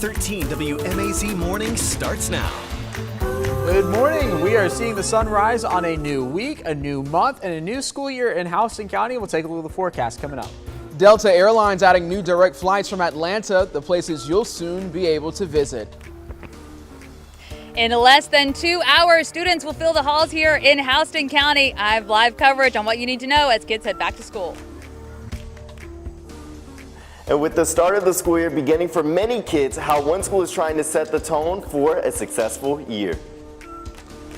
13 WMAZ Morning starts now. Good morning. We are seeing the sunrise on a new week, a new month, and a new school year in Houston County. We'll take a look at the forecast coming up. Delta Airlines adding new direct flights from Atlanta, the places you'll soon be able to visit. In less than 2 hours, students will fill the halls here in Houston County. I have live coverage on what you need to know as kids head back to school. And with the start of the school year beginning for many kids, how one school is trying to set the tone for a successful year.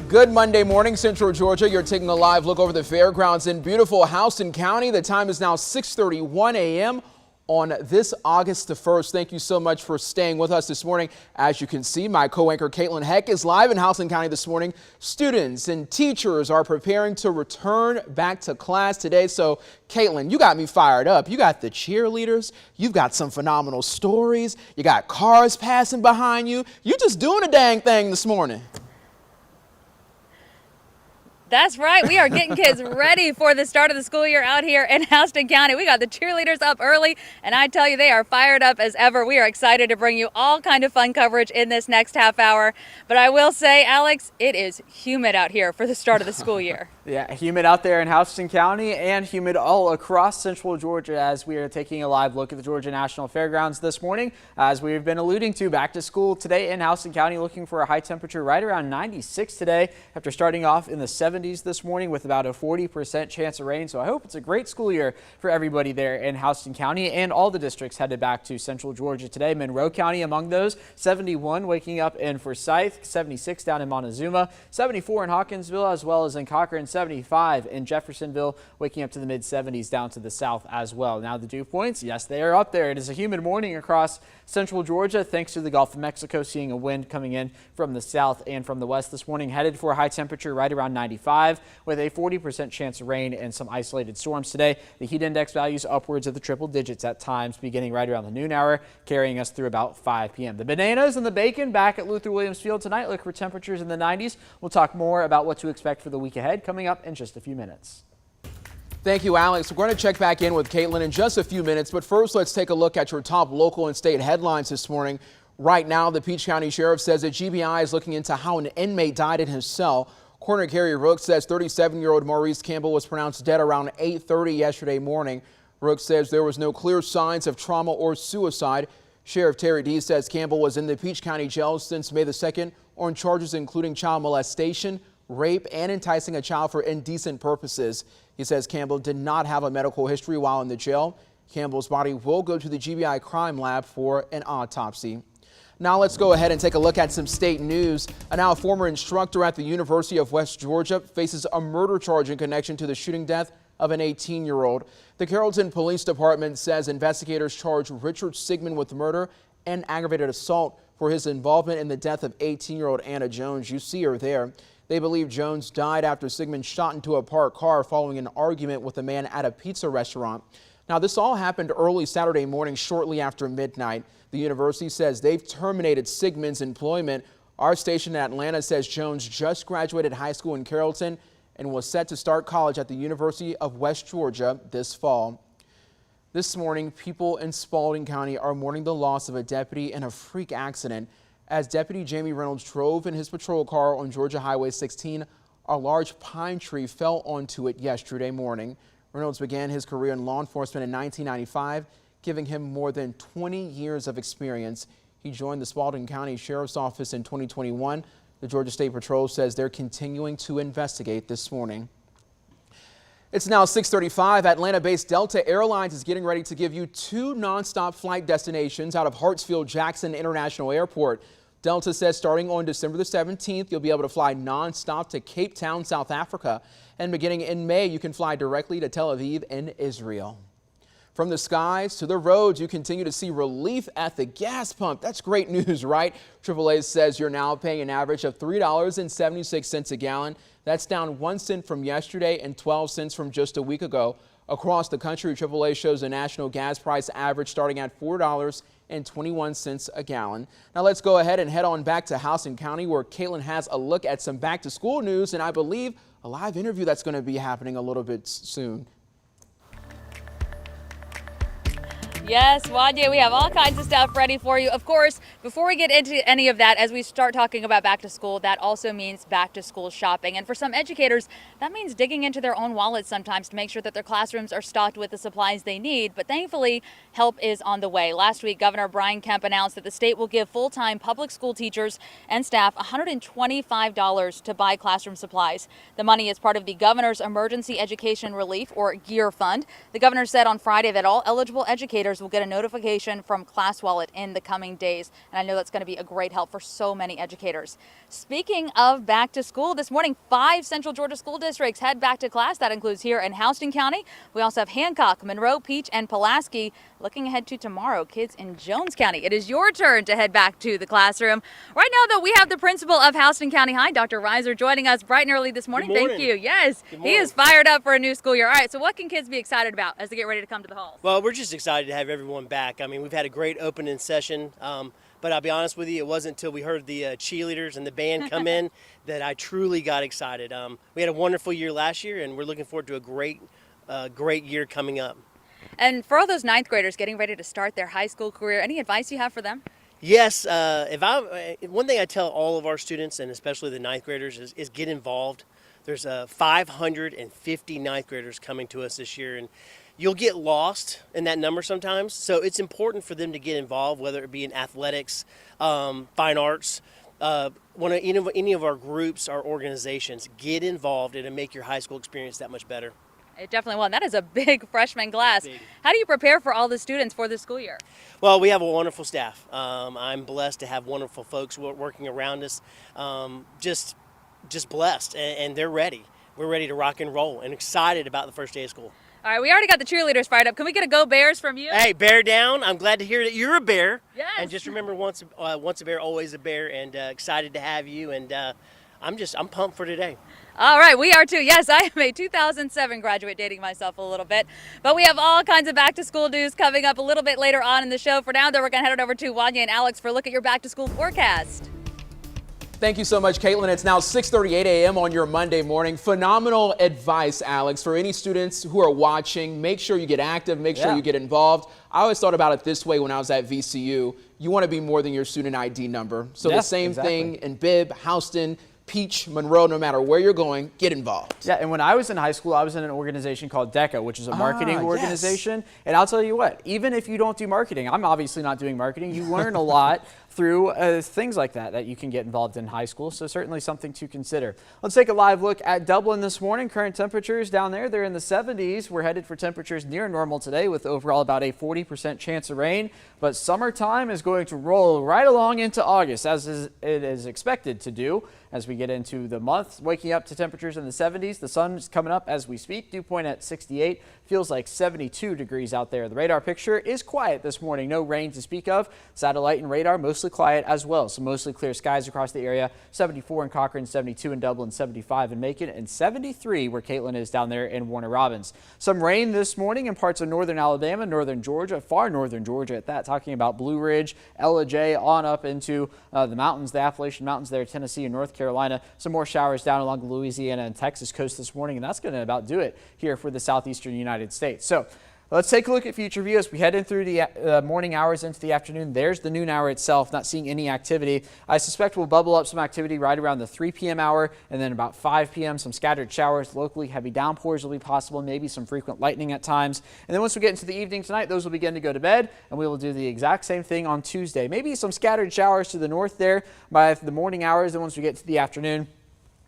Good Monday morning, Central Georgia. You're taking a live look over the fairgrounds in beautiful Houston County. The time is now 6:31 a.m. on this August the 1st. Thank you so much for staying with us this morning. As you can see, my co-anchor Caitlin Heck is live in Houston County this morning. Students and teachers are preparing to return back to class today. So Caitlin, you got me fired up. You got the cheerleaders. You've got some phenomenal stories. You got cars passing behind you. You're just doing a dang thing this morning. That's right. We are getting kids ready for the start of the school year out here in Houston County. We got the cheerleaders up early, and I tell you, they are fired up as ever. We are excited to bring you all kind of fun coverage in this next half hour. But I will say, Alex, it is humid out here for the start of the school year. Yeah, humid out there in Houston County and humid all across Central Georgia as we are taking a live look at the Georgia National Fairgrounds this morning. As we've been alluding to, back to school today in Houston County, looking for a high temperature right around 96 today after starting off in the 70s this morning with about a 40% chance of rain. So I hope it's a great school year for everybody there in Houston County, and all the districts headed back to Central Georgia today. Monroe County among those, 71 waking up in Forsyth, 76 down in Montezuma, 74 in Hawkinsville, as well as in Cochran, 75 in Jeffersonville, waking up to the mid 70s down to the south as well. Now the dew points, yes, they are up there. It is a humid morning across Central Georgia thanks to the Gulf of Mexico, seeing a wind coming in from the south and from the west this morning, headed for a high temperature right around 95 with a 40% chance of rain and some isolated storms today. The heat index values upwards of the triple digits at times, beginning right around the noon hour, carrying us through about 5 p.m. The bananas and the bacon back at Luther Williams Field tonight. Look for temperatures in the 90s. We'll talk more about what to expect for the week ahead coming up in just a few minutes. Thank you, Alex. We're going to check back in with Caitlin in just a few minutes, but first let's take a look at your top local and state headlines this morning. Right now, the Peach County Sheriff says that GBI is looking into how an inmate died in his cell. Coroner Carrie Rooks says 37-year-old Maurice Campbell was pronounced dead around 8:30 yesterday morning. Rooks says there was no clear signs of trauma or suicide. Sheriff Terry D says Campbell was in the Peach County Jail since May the 2nd on charges including child molestation, rape, and enticing a child for indecent purposes. He says Campbell did not have a medical history while in the jail. Campbell's body will go to the GBI crime lab for an autopsy. Now let's go ahead and take a look at some state news. A now former instructor at the University of West Georgia faces a murder charge in connection to the shooting death of an 18-year-old. The Carrollton Police Department says investigators charge Richard Sigmund with murder and aggravated assault for his involvement in the death of 18-year-old Anna Jones. You see her there. They believe Jones died after Sigmund shot into a parked car following an argument with a man at a pizza restaurant. Now, this all happened early Saturday morning, shortly after midnight. The university says they've terminated Sigmund's employment. Our station in Atlanta says Jones just graduated high school in Carrollton and was set to start college at the University of West Georgia this fall. This morning, people in Spalding County are mourning the loss of a deputy in a freak accident. As Deputy Jamie Reynolds drove in his patrol car on Georgia Highway 16, a large pine tree fell onto it yesterday morning. Reynolds began his career in law enforcement in 1995, giving him more than 20 years of experience. He joined the Spalding County Sheriff's Office in 2021. The Georgia State Patrol says they're continuing to investigate this morning. It's now 6:35. Atlanta-based Delta Airlines is getting ready to give you 2 nonstop flight destinations out of Hartsfield-Jackson International Airport. Delta says starting on December the 17th, you'll be able to fly nonstop to Cape Town, South Africa. And beginning in May, you can fly directly to Tel Aviv in Israel. From the skies to the roads, you continue to see relief at the gas pump. That's great news, right? AAA says you're now paying an average of $3.76 a gallon. That's down 1 cent from yesterday and 12 cents from just a week ago. Across the country, AAA shows a national gas price average starting at $4.21 a gallon. Now let's go ahead and head on back to Houston County, where Caitlin has a look at some back to school news and I believe a live interview that's going to be happening a little bit soon. Yes, Wanya, we have all kinds of stuff ready for you. Of course, before we get into any of that, as we start talking about back to school, that also means back to school shopping. And for some educators, that means digging into their own wallets sometimes to make sure that their classrooms are stocked with the supplies they need. But thankfully, help is on the way. Last week, Governor Brian Kemp announced that the state will give full-time public school teachers and staff $125 to buy classroom supplies. The money is part of the governor's Emergency Education Relief, or GEAR Fund. The governor said on Friday that all eligible educators will get a notification from ClassWallet in the coming days. And I know that's going to be a great help for so many educators. Speaking of back to school, this morning, 5 Central Georgia school districts head back to class. That includes here in Houston County. We also have Hancock, Monroe, Peach, and Pulaski. Looking ahead to tomorrow, kids in Jones County. It is your turn to head back to the classroom. Right now, though, we have the principal of Houston County High, Dr. Reiser, joining us bright and early this morning. Good morning. Thank you. Yes, Good he is fired up for a new school year. All right, so what can kids be excited about as they get ready to come to the halls? Well, we're just excited to have everyone back. I mean, we've had a great opening session, but I'll be honest with you, it wasn't until we heard the cheerleaders and the band come in that I truly got excited. We had a wonderful year last year, and we're looking forward to a great year coming up. And for all those ninth graders getting ready to start their high school career, any advice you have for them? Yes, one thing I tell all of our students, and especially the ninth graders, is get involved. There's 550 ninth graders coming to us this year, and you'll get lost in that number sometimes. So it's important for them to get involved, whether it be in athletics, fine arts, any of our groups, our organizations. Get involved, and it'll make your high school experience that much better. It definitely will. And that is a big freshman class. Big. How do you prepare for all the students for the school year? Well, we have a wonderful staff. I'm blessed to have wonderful folks working around us. Just blessed, and they're ready. We're ready to rock and roll and excited about the first day of school. All right, we already got the cheerleaders fired up. Can we get a Go Bears from you? Hey, bear down. I'm glad to hear that you're a bear. Yes. And just remember, once a bear, always a bear, and excited to have you. And I'm pumped for today. All right, we are too. Yes, I am a 2007 graduate, dating myself a little bit. But we have all kinds of back-to-school news coming up a little bit later on in the show. For now, though, we're going to head over to Wanya and Alex for a look at your back-to-school forecast. Thank you so much, Caitlin. It's now 6:38 a.m. on your Monday morning. Phenomenal advice, Alex, for any students who are watching. Make sure you get active. Make sure you get involved. I always thought about it this way when I was at VCU. You want to be more than your student ID number. So the same thing in Bibb, Houston, Peach, Monroe, no matter where you're going, get involved. Yeah, and when I was in high school, I was in an organization called DECA, which is a marketing organization. Yes. And I'll tell you what, even if you don't do marketing, I'm obviously not doing marketing, you learn a lot through things like that you can get involved in high school. So certainly something to consider. Let's take a live look at Dublin this morning. Current temperatures down there, they're in the 70s. We're headed for temperatures near normal today with overall about a 40% chance of rain. But summertime is going to roll right along into August, as it is expected to do. As we get into the month, waking up to temperatures in the 70s. The sun's coming up as we speak. Dew point at 68. Feels like 72 degrees out there. The radar picture is quiet this morning. No rain to speak of. Satellite and radar mostly quiet as well. So mostly clear skies across the area. 74 in Cochrane, 72 in Dublin, 75 in Macon, and 73 where Caitlin is down there in Warner Robins. Some rain this morning in parts of northern Alabama, northern Georgia, far northern Georgia at that. Talking about Blue Ridge, LJ, on up into the mountains, the Appalachian Mountains there, Tennessee and North Carolina. Some more showers down along the Louisiana and Texas coast this morning, and that's going to about do it here for the southeastern United States. So let's take a look at future view as we head in through the morning hours into the afternoon. There's the noon hour itself, not seeing any activity. I suspect we'll bubble up some activity right around the 3 p.m. hour, and then about 5 p.m. some scattered showers. Locally, heavy downpours will be possible, maybe some frequent lightning at times. And then once we get into the evening tonight, those will begin to go to bed, and we will do the exact same thing on Tuesday. Maybe some scattered showers to the north there by the morning hours, and once we get to the afternoon,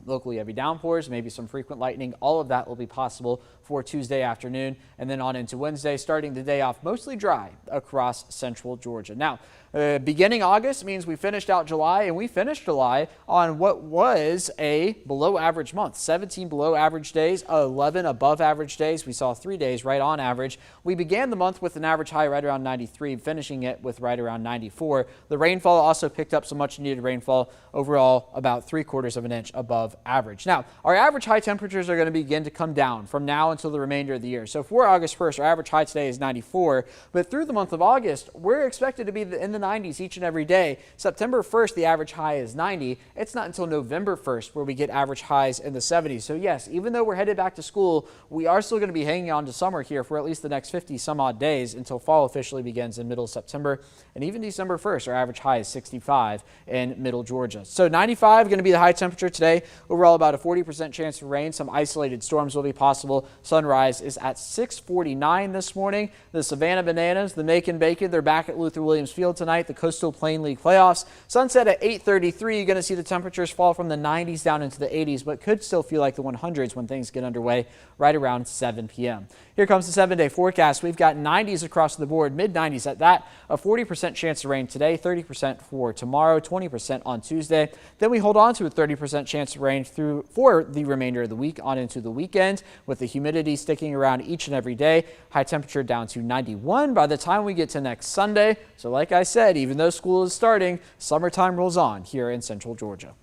locally heavy downpours, maybe some frequent lightning. All of that will be possible for Tuesday afternoon, and then on into Wednesday, starting the day off mostly dry across central Georgia. Now, beginning August means we finished out July, and we finished July on what was a below average month. 17 below average days, 11 above average days. We saw 3 days right on average. We began the month with an average high right around 93, finishing it with right around 94. The rainfall also picked up some much needed rainfall, overall about 3/4 of an inch above average. Now, our average high temperatures are going to begin to come down from now until the remainder of the year. So for August 1st, our average high today is 94, but through the month of August, we're expected to be in the 90s each and every day. September 1st, the average high is 90. It's not until November 1st where we get average highs in the 70s. So yes, even though we're headed back to school, we are still going to be hanging on to summer here for at least the next 50 some odd days until fall officially begins in middle September. And even December 1st, our average high is 65 in middle Georgia. So 95 going to be the high temperature today. Overall, about a 40% chance of rain. Some isolated storms will be possible. Sunrise is at 6:49 this morning. The Savannah Bananas, the Macon Bacon, they're back at Luther Williams Field tonight. The Coastal Plain League playoffs. Sunset at 8:33. You're going to see the temperatures fall from the 90s down into the 80s, but could still feel like the 100s when things get underway right around 7 p.m. Here comes the 7-day forecast. We've got 90s across the board, mid-90s at that. A 40% chance of rain today, 30% for tomorrow, 20% on Tuesday. Then we hold on to a 30% chance of rain for the remainder of the week on into the weekend, with the humidity sticking around each and every day. High temperature down to 91 by the time we get to next Sunday. So like I said, even though school is starting, summertime rolls on here in Central Georgia.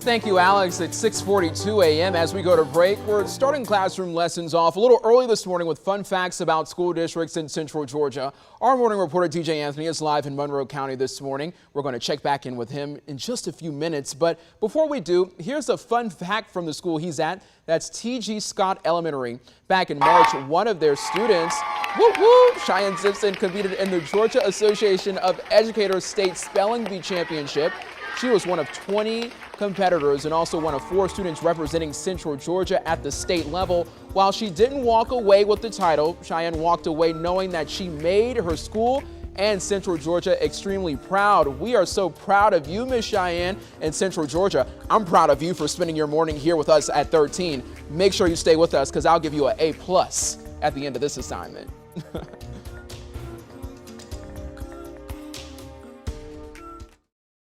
Thank you, Alex. At 6:42 a.m. as we go to break, we're starting classroom lessons off a little early this morning with fun facts about school districts in Central Georgia. Our morning reporter, DJ Anthony, is live in Monroe County this morning. We're going to check back in with him in just a few minutes. But before we do, here's a fun fact from the school he's at. That's T.G. Scott Elementary. Back in March, one of their students, Cheyenne Simpson, competed in the Georgia Association of Educators State Spelling Bee Championship. She was one of 20 competitors and also one of 4 students representing Central Georgia at the state level. While she didn't walk away with the title, Cheyenne walked away knowing that she made her school and Central Georgia extremely proud. We are so proud of you, Miss Cheyenne, and Central Georgia. I'm proud of you for spending your morning here with us at 13. Make sure you stay with us because I'll give you an A+ at the end of this assignment.